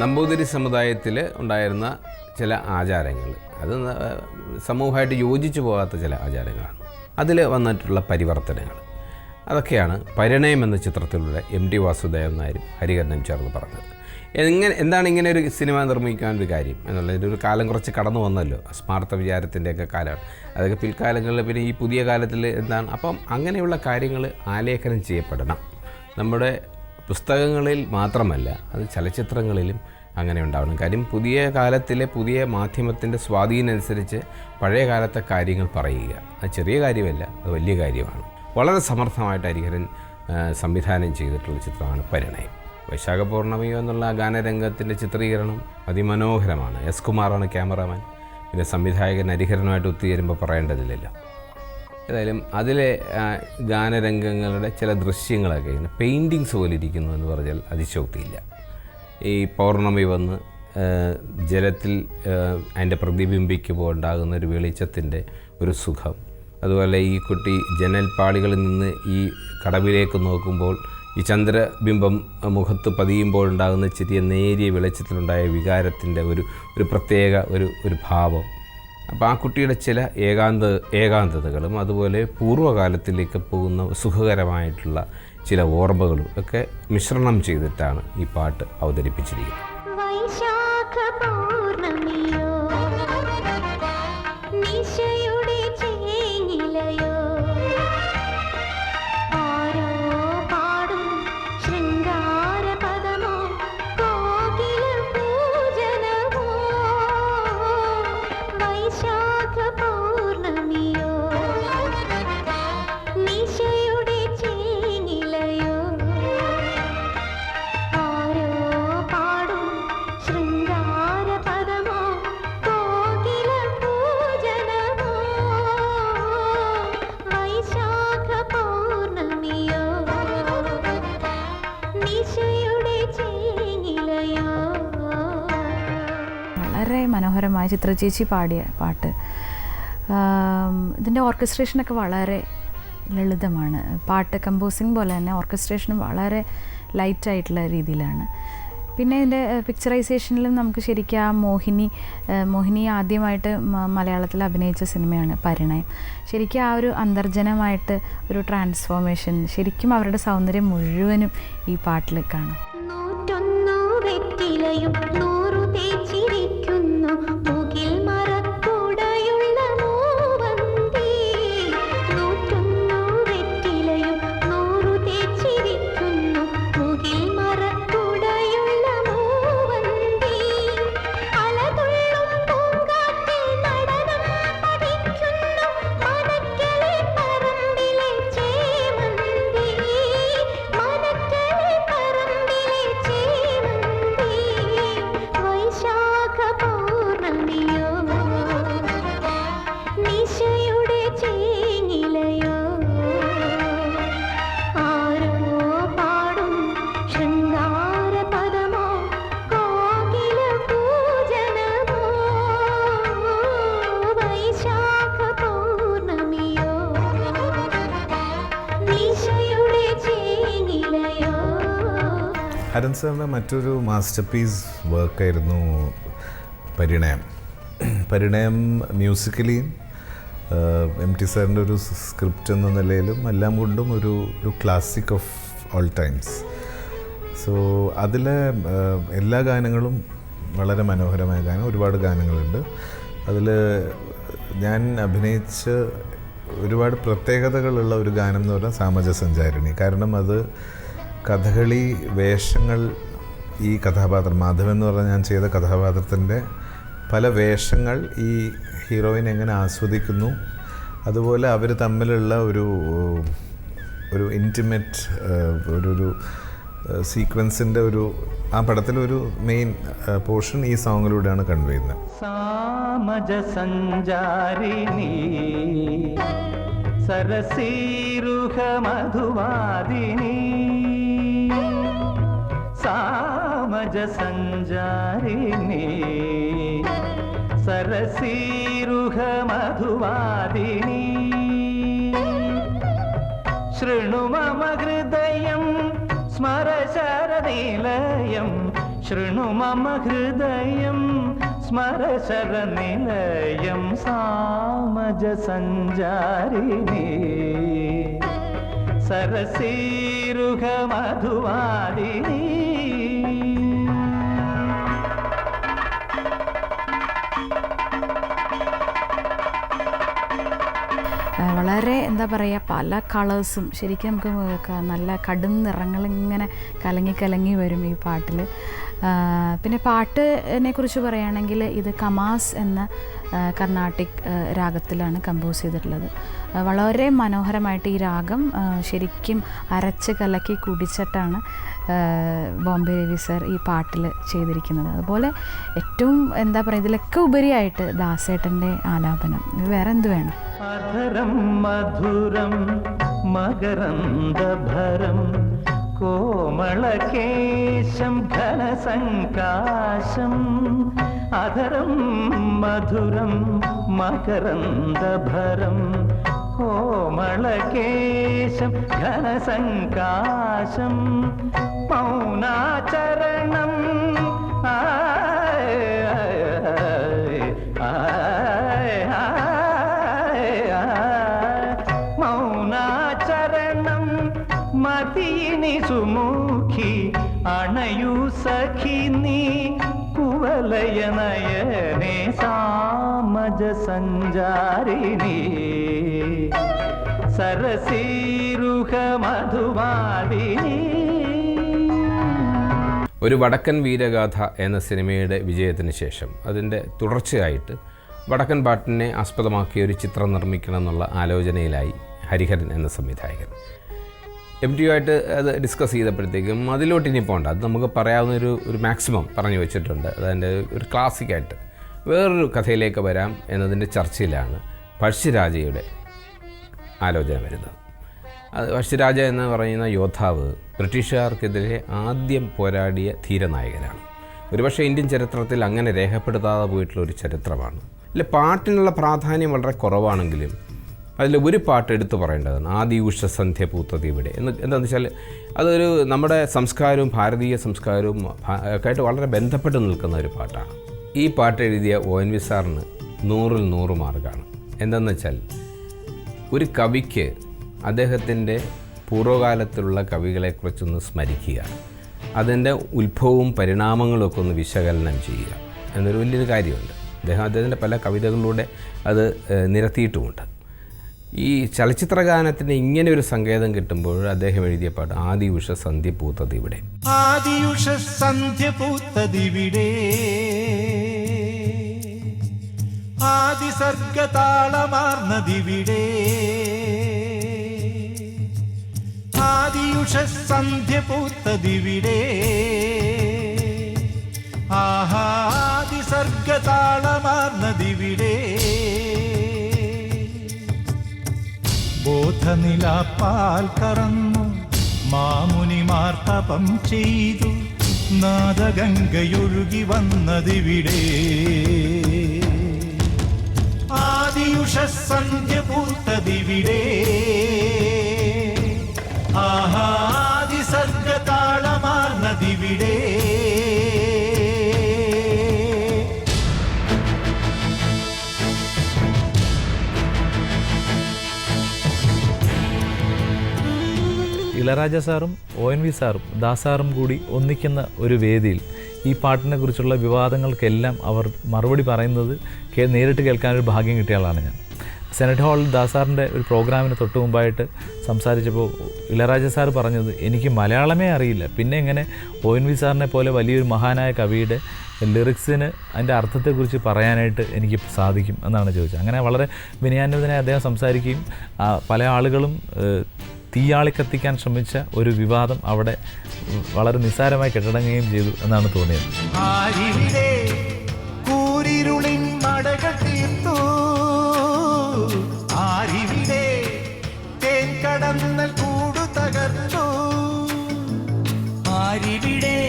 നമ്പൂതിരി സമുദായത്തിൽ ഉണ്ടായിരുന്ന ചില ആചാരങ്ങൾ, അത് സമൂഹമായിട്ട് യോജിച്ചു പോകാത്ത ചില ആചാരങ്ങളാണ്. അതിൽ വന്നിട്ടുള്ള പരിവർത്തനങ്ങൾ, അതൊക്കെയാണ് പരിണയം എന്ന ചിത്രത്തിലൂടെ എം ടി വാസുദേവൻ നായരും ഹരിഹരനും ചേർന്ന് പറഞ്ഞത്. എന്താണ് ഇങ്ങനെ ഒരു സിനിമ നിർമ്മിക്കാനൊരു കാര്യം എന്നുള്ളതിൻ്റെ ഒരു കാലം കുറച്ച് കടന്നു വന്നല്ലോ, സ്മാർത്ത വിചാരത്തിൻ്റെയൊക്കെ കാലമാണ്. അതൊക്കെ പിൽക്കാലങ്ങളിൽ പിന്നെ ഈ പുതിയ കാലത്തിൽ എന്താണ്, അപ്പം അങ്ങനെയുള്ള കാര്യങ്ങൾ ആലേഖനം ചെയ്യപ്പെടണം. നമ്മുടെ പുസ്തകങ്ങളിൽ മാത്രമല്ല, അത് ചലച്ചിത്രങ്ങളിലും അങ്ങനെ ഉണ്ടാവണം. കാര്യം പുതിയ കാലത്തിലെ പുതിയ മാധ്യമത്തിൻ്റെ സ്വാധീനം അനുസരിച്ച് പഴയ കാലത്തെ കാര്യങ്ങൾ പറയുക, അത് ചെറിയ കാര്യമല്ല, അത് വലിയ കാര്യമാണ്. വളരെ സമർത്ഥമായിട്ട് ഹരിഹരൻ സംവിധാനം ചെയ്തിട്ടുള്ള ചിത്രമാണ് പരിണയം. വൈശാഖ പൗർണമിയോ എന്നുള്ള ഗാനരംഗത്തിൻ്റെ ചിത്രീകരണം അതിമനോഹരമാണ്. എസ് കുമാറാണ് ക്യാമറാമാൻ. പിന്നെ സംവിധായകൻ ഹരിഹരനുമായിട്ട് ഒത്തുചേരുമ്പോൾ പറയേണ്ടതില്ലല്ലോ. ഏതായാലും അതിലെ ഗാനരംഗങ്ങളുടെ ചില ദൃശ്യങ്ങളൊക്കെ ഇങ്ങനെ പെയിൻറ്റിങ്സ് പോലെ ഇരിക്കുന്നു എന്ന് പറഞ്ഞാൽ അതിശോക്തിയില്ല. ഈ പൗർണമി വന്ന് ജലത്തിൽ അതിൻ്റെ പ്രതിബിംബിക്കുമ്പോൾ ഉണ്ടാകുന്ന ഒരു വെളിച്ചത്തിൻ്റെ ഒരു സുഖം, അതുപോലെ ഈ കുട്ടി ജനൽപ്പാളികളിൽ നിന്ന് ഈ കടവിലേക്ക് നോക്കുമ്പോൾ ഈ ചന്ദ്രബിംബം മുഖത്ത് പതിയുമ്പോൾ ഉണ്ടാകുന്ന ചെറിയ നേരിയ വെളിച്ചത്തിലുണ്ടായ വികാരത്തിൻ്റെ ഒരു പ്രത്യേക ഒരു ഭാവം. അപ്പോൾ ആ കുട്ടിയുടെ ചില ഏകാന്തതകളും അതുപോലെ പൂർവ്വകാലത്തിലേക്ക് പോകുന്ന സുഖകരമായിട്ടുള്ള ചില ഓർമ്മകളും ഒക്കെ മിശ്രണം ചെയ്തിട്ടാണ് ഈ പാട്ട് അവതരിപ്പിച്ചിരിക്കുന്നത്. വളരെ മനോഹരമായ ചിത്രചേച്ചി പാടിയ പാട്ട്. ഇതിൻ്റെ ഓർക്കസ്ട്രേഷനൊക്കെ വളരെ ലളിതമാണ്. പാട്ട് കമ്പോസിങ് പോലെ തന്നെ ഓർക്കസ്ട്രേഷനും വളരെ ലൈറ്റായിട്ടുള്ള രീതിയിലാണ്. പിന്നെ ഇതിൻ്റെ പിക്ചറൈസേഷനിലും നമുക്ക് ശരിക്കും ആ മോഹിനി ആദ്യമായിട്ട് മലയാളത്തിൽ അഭിനയിച്ച സിനിമയാണ് പരിണയം. ശരിക്കും ആ ഒരു അന്തർജനമായിട്ട് ഒരു ട്രാൻസ്ഫോർമേഷൻ, ശരിക്കും അവരുടെ സൗന്ദര്യം മുഴുവനും ഈ പാട്ടിൽ കാണാം. ഹരൻ സാറിൻ്റെ മറ്റൊരു മാസ്റ്റർ പീസ് വർക്കായിരുന്നു പരിണയം. മ്യൂസിക്കലിയും എം ടി സാറിൻ്റെ ഒരു സ്ക്രിപ്റ്റ് എന്ന നിലയിലും എല്ലാം കൊണ്ടും ഒരു classic of all times. So അതിലെ എല്ലാ ഗാനങ്ങളും വളരെ മനോഹരമായ ഗാനം, ഒരുപാട് ഗാനങ്ങളുണ്ട്. അതിൽ ഞാൻ അഭിനയിച്ച ഒരുപാട് പ്രത്യേകതകളുള്ള ഒരു ഗാനം എന്ന് പറഞ്ഞാൽ സാമജസഞ്ചാരിണി. കാരണം അത് കഥകളി വേഷങ്ങൾ, ഈ കഥാപാത്രം മാധവൻ എന്ന് പറഞ്ഞാൽ ഞാൻ ചെയ്ത കഥാപാത്രത്തിൻ്റെ പല വേഷങ്ങൾ ഈ ഹീറോയിൻ എങ്ങനെ ആസ്വദിക്കുന്നു, അതുപോലെ അവർ തമ്മിലുള്ള ഒരു ഇൻറ്റിമേറ്റ് ഒരു സീക്വൻസിൻ്റെ ആ പടത്തിലൊരു മെയിൻ പോർഷൻ ഈ സോങ്ങിലൂടെയാണ് കൺവേ ചെയ്യുന്നത്. സാമജസഞ്ചാരിണി സരസീരുഹ മധുവാദിനി സാമജസഞ്ചാരിണി സരസീരുഹ മധുവാദിനി ശൃണു മമ ഹൃദയം സ്മര ശരനിലയം ശൃണു മമ ഹൃദയം സ്മരശരനിലയം സാമജ സഞ്ചാരിണി സരസീരുഹ മധുവാദിനി. വളരെ എന്താ പറയുക, പല കളേഴ്സും ശരിക്കും നമുക്ക് നല്ല കടും നിറങ്ങളിങ്ങനെ കലങ്ങി കലങ്ങി വരും ഈ പാട്ടിൽ. പിന്നെ പാട്ടിനെ കുറിച്ച് പറയുകയാണെങ്കിൽ ഇത് കമാസ് എന്ന കർണാട്ടിക് രാഗത്തിലാണ് കമ്പോസ് ചെയ്തിട്ടുള്ളത്. വളരെ മനോഹരമായിട്ട് ഈ രാഗം ശരിക്കും അരച്ച് കലക്കി കുടിച്ചിട്ടാണ് ബോംബെ രവി സർ ഈ പാട്ടിൽ ചെയ്തിരിക്കുന്നത്. അതുപോലെ ഏറ്റവും എന്താ പറയുക, ഇതിലൊക്കെ ഉപരിയായിട്ട് ദാസേട്ടൻ്റെ ആലാപനം, വേറെ എന്ത് വേണം? അധരം മധുരം മകരന്ദഭരം കോമളകേശം ഘനസങ്കാശം. അധരം മധുരം മകരന്ദഭരം കോമളകേശം ഘനസങ്കാശം. മൗനാചരണം മൗനാചരണം മതിനി സുമുഖി അണയു സഖി നീ കുവലയ നയനേ സാമജ സഞ്ചാരിണി സരസീരുഹ മധുവാദിനി. ഒരു വടക്കൻ വീരഗാഥ എന്ന സിനിമയുടെ വിജയത്തിന് ശേഷം അതിൻ്റെ തുടർച്ചയായിട്ട് വടക്കൻ പാട്ടിനെ ആസ്പദമാക്കിയ ഒരു ചിത്രം നിർമ്മിക്കണം എന്നുള്ള ആലോചനയിലായി ഹരിഹരൻ എന്ന സംവിധായകൻ. MTU ആയിട്ട് അത് ഡിസ്കസ് ചെയ്തപ്പോഴത്തേക്കും അതിലോട്ട് ഇനി പോകണ്ട, അത് നമുക്ക് പറയാവുന്ന ഒരു മാക്സിമം പറഞ്ഞു വെച്ചിട്ടുണ്ട്. അതിൻ്റെ ഒരു ക്ലാസിക്കായിട്ട് വേറൊരു കഥയിലേക്ക് വരാം എന്നതിൻ്റെ ചർച്ചയിലാണ് പഴശ്ശിരാജയുടെ ആലോചന വരുന്നത്. പഴശ്ശിരാജ എന്ന് പറയുന്ന യോദ്ധാവ് ബ്രിട്ടീഷുകാർക്കെതിരെ ആദ്യം പോരാടിയ ധീരനായകനാണ്. ഒരുപക്ഷെ ഇന്ത്യൻ ചരിത്രത്തിൽ അങ്ങനെ രേഖപ്പെടുത്താതെ പോയിട്ടുള്ള ഒരു ചരിത്രമാണ്. അല്ല, പാട്ടിനുള്ള പ്രാധാന്യം വളരെ കുറവാണെങ്കിലും അതിൽ ഒരു പാട്ട് എടുത്തു പറയേണ്ടതാണ്, ആദി ഉഷസന്ധ്യ പൂത്തത് ഇവിടെ എന്താണെന്ന് വെച്ചാൽ അതൊരു നമ്മുടെ സംസ്കാരവും ഭാരതീയ സംസ്കാരവും ഒക്കെ ആയിട്ട് വളരെ ബന്ധപ്പെട്ട് നിൽക്കുന്ന ഒരു പാട്ടാണ്. ഈ പാട്ട് എഴുതിയ ONV സാറിന് 100-ൽ 100 മാർക്കാണ്. എന്താണെന്ന് വെച്ചാൽ ഒരു കവിക്ക് അദ്ദേഹത്തിൻ്റെ പൂർവ്വകാലത്തുള്ള കവികളെക്കുറിച്ചൊന്ന് സ്മരിക്കുക, അതിൻ്റെ ഉത്ഭവവും പരിണാമങ്ങളും ഒക്കെ ഒന്ന് വിശകലനം ചെയ്യുക എന്നൊരു വലിയൊരു കാര്യമുണ്ട്. അദ്ദേഹത്തിൻ്റെ പല കവിതകളിലൂടെ അത് നിരത്തിയിട്ടുമുണ്ട്. ഈ ചലച്ചിത്ര ഗാനത്തിന് ഇങ്ങനെ ഒരു സങ്കേതം കിട്ടുമ്പോൾ അദ്ദേഹം എഴുതിയ പാട്ട് ആദി ഉഷ സന്ധ്യ പൂത്തത് ഇവിടെ. ആദി ഉഷ സന്ധ്യ പൂത്തതിവിടെ, ആദി സർഗതാളമാർന്നതിവിടെ. ആദി ഉഷ സന്ധ്യ പൂത്തതിവിടെ, ആദി സർഗതാളമാർന്നതിവിടെ. ബോധനിലാപ്പാൽ കറന്നു മാമുനിമാർ തപം ചെയ്തു, നാദഗംഗയൊഴുകി വന്നതിവിടെ. ആദിയുഷ സന്ധ്യ പൂത്തതിവിടെ, ആദി സർഗതാളമാർന്നതിവിടെ. ഇളയരാജ സാറും ONV സാറും ദാസാറും കൂടി ഒന്നിക്കുന്ന ഒരു വേദിയിൽ ഈ പാട്ടിനെ കുറിച്ചുള്ള വിവാദങ്ങൾക്കെല്ലാം അവർ മറുപടി പറയുന്നത് നേരിട്ട് കേൾക്കാനൊരു ഭാഗ്യം കിട്ടിയ ആളാണ് ഞാൻ. സെനറ്റ് ഹാളിൽ ദാസാറിൻ്റെ ഒരു പ്രോഗ്രാമിന് തൊട്ട് മുമ്പായിട്ട് സംസാരിച്ചപ്പോൾ ഇളയരാജ സാർ പറഞ്ഞത്, എനിക്ക് മലയാളമേ അറിയില്ല, പിന്നെ എങ്ങനെ ONV സാറിനെ പോലെ വലിയൊരു മഹാനായ കവിയുടെ ലിറിക്സിന് അതിൻ്റെ അർത്ഥത്തെക്കുറിച്ച് പറയാനായിട്ട് എനിക്ക് സാധിക്കും എന്നാണ് ചോദിച്ചത്. അങ്ങനെ വളരെ വിനയാന്വിതനായി അദ്ദേഹം സംസാരിക്കുകയും പല ആളുകളും തീയാളി കത്തിക്കാൻ ശ്രമിച്ച ഒരു വിവാദം അവിടെ വളരെ നിസ്സാരമായി കെട്ടടങ്ങുകയും ചെയ്തു എന്നാണ് തോന്നിയത്. ആരിവിടെ കൂരിരുളിൻ മടകൾ തീർത്തു, ആരിവിടെ തേൻ കടന്നൽ കൂടു തകർത്തു. ആരിവിടെ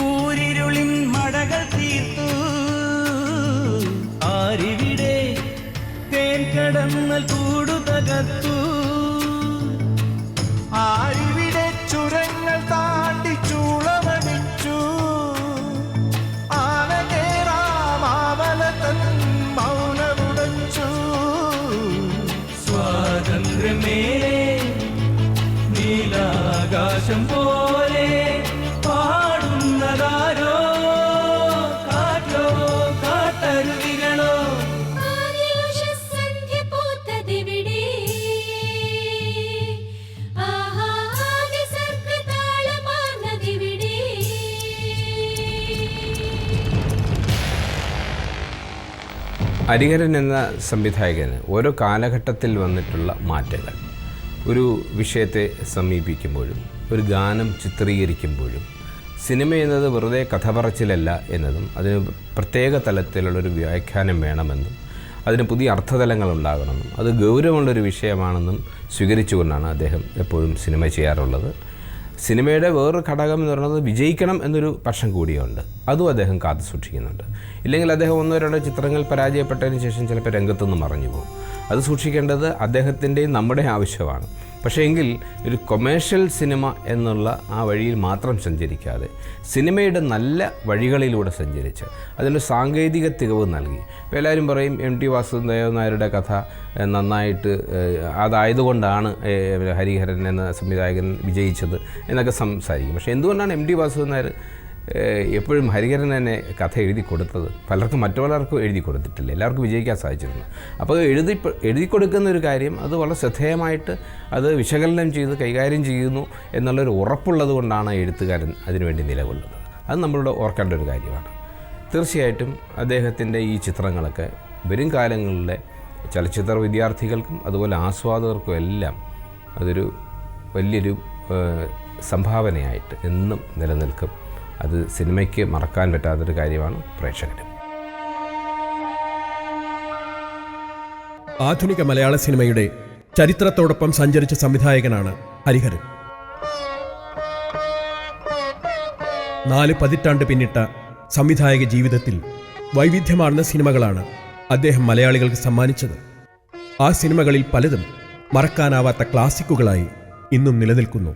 കൂരിരുളിൻ മടകൾ തീർത്തു, ആരിവിടെ തേൻ കടന്നൽ കൂടു തകർത്തു. ആരിവിടെ ചുരങ്ങൾ താണ്ടി ചൂളമടിച്ചു, ആകാശം പോലെ പാടുന്നതാരോ, കാറ്റോ കാട്ടരുവികളോ. ഹരിഹരൻ എന്ന സംവിധായകന് ഓരോ കാലഘട്ടത്തിൽ വന്നിട്ടുള്ള മാറ്റങ്ങൾ, ഒരു വിഷയത്തെ സമീപിക്കുമ്പോഴും ഒരു ഗാനം ചിത്രീകരിക്കുമ്പോഴും സിനിമ എന്നത് വെറുതെ കഥ പറച്ചിലല്ല എന്നതും അതിന് പ്രത്യേക തലത്തിലുള്ളൊരു വ്യാഖ്യാനം വേണമെന്നും അതിന് പുതിയ അർത്ഥതലങ്ങൾ ഉണ്ടാകണമെന്നും അത് ഗൗരവമുള്ളൊരു വിഷയമാണെന്നും സ്വീകരിച്ചുകൊണ്ടാണ് അദ്ദേഹം എപ്പോഴും സിനിമ ചെയ്യാറുള്ളത്. സിനിമയുടെ വേറൊരു ഘടകം എന്ന് പറയുന്നത് വിജയിക്കണം എന്നൊരു പക്ഷം കൂടിയുണ്ട്. അതും അദ്ദേഹം കാത്തു സൂക്ഷിക്കുന്നുണ്ട്. ഇല്ലെങ്കിൽ അദ്ദേഹം 1-2 ചിത്രങ്ങൾ പരാജയപ്പെട്ടതിന് ശേഷം ചിലപ്പോൾ രംഗത്തുനിന്ന് മറഞ്ഞു പോകും. അത് സൂക്ഷിക്കേണ്ടത് അദ്ദേഹത്തിൻ്റെയും നമ്മുടെ ആവശ്യമാണ്. പക്ഷേ എങ്കിൽ ഒരു കൊമേഴ്ഷ്യൽ സിനിമ എന്നുള്ള ആ വഴിയിൽ മാത്രം സഞ്ചരിക്കാതെ സിനിമയുടെ നല്ല വഴികളിലൂടെ സഞ്ചരിച്ച് അതിന് സാങ്കേതിക തികവ് നൽകി. ഇപ്പോൾ എല്ലാവരും പറയും MT വാസുദേവൻ നായരുടെ കഥ നന്നായിട്ട് അതായതുകൊണ്ടാണ് ഹരിഹരൻ എന്ന സംവിധായകൻ വിജയിച്ചത് എന്നൊക്കെ സംസാരിക്കും. പക്ഷേ എന്തുകൊണ്ടാണ് MT വാസുദേവൻ നായർ എപ്പോഴും ഹരിഹരൻ തന്നെ കഥ എഴുതി കൊടുത്തത്? പലർക്കും മറ്റുള്ളവർക്കും എഴുതി കൊടുത്തിട്ടില്ല, എല്ലാവർക്കും വിജയിക്കാൻ സാധിച്ചിരുന്നു. അപ്പോൾ എഴുതി കൊടുക്കുന്ന ഒരു കാര്യം അത് വളരെ ശ്രദ്ധേയമായിട്ട് അത് വിശകലനം ചെയ്ത് കൈകാര്യം ചെയ്യുന്നു എന്നുള്ളൊരു ഉറപ്പുള്ളത് കൊണ്ടാണ് എഴുത്തുകാരൻ അതിനുവേണ്ടി നിലകൊള്ളുന്നത്. അത് നമ്മളോട് ഓർക്കേണ്ട ഒരു കാര്യമാണ്. തീർച്ചയായിട്ടും അദ്ദേഹത്തിൻ്റെ ഈ ചിത്രങ്ങളൊക്കെ വരും കാലങ്ങളിലെ ചലച്ചിത്ര വിദ്യാർത്ഥികൾക്കും അതുപോലെ ആസ്വാദകർക്കും എല്ലാം അതൊരു വലിയൊരു സംഭാവനയായിട്ട് എന്നും നിലനിൽക്കും. അത് സിനിമയ്ക്ക് മറക്കാൻ പറ്റാത്തൊരു കാര്യമാണ് പ്രേക്ഷകർ. ആധുനിക മലയാള സിനിമയുടെ ചരിത്രത്തോടൊപ്പം സഞ്ചരിച്ച സംവിധായകനാണ് ഹരിഹരൻ. 4 പതിറ്റാണ്ട് പിന്നിട്ട സംവിധായക ജീവിതത്തിൽ വൈവിധ്യമാർന്ന സിനിമകളാണ് അദ്ദേഹം മലയാളികൾക്ക് സമ്മാനിച്ചത്. ആ സിനിമകളിൽ പലതും മറക്കാനാവാത്ത ക്ലാസിക്കുകളായി ഇന്നും നിലനിൽക്കുന്നു.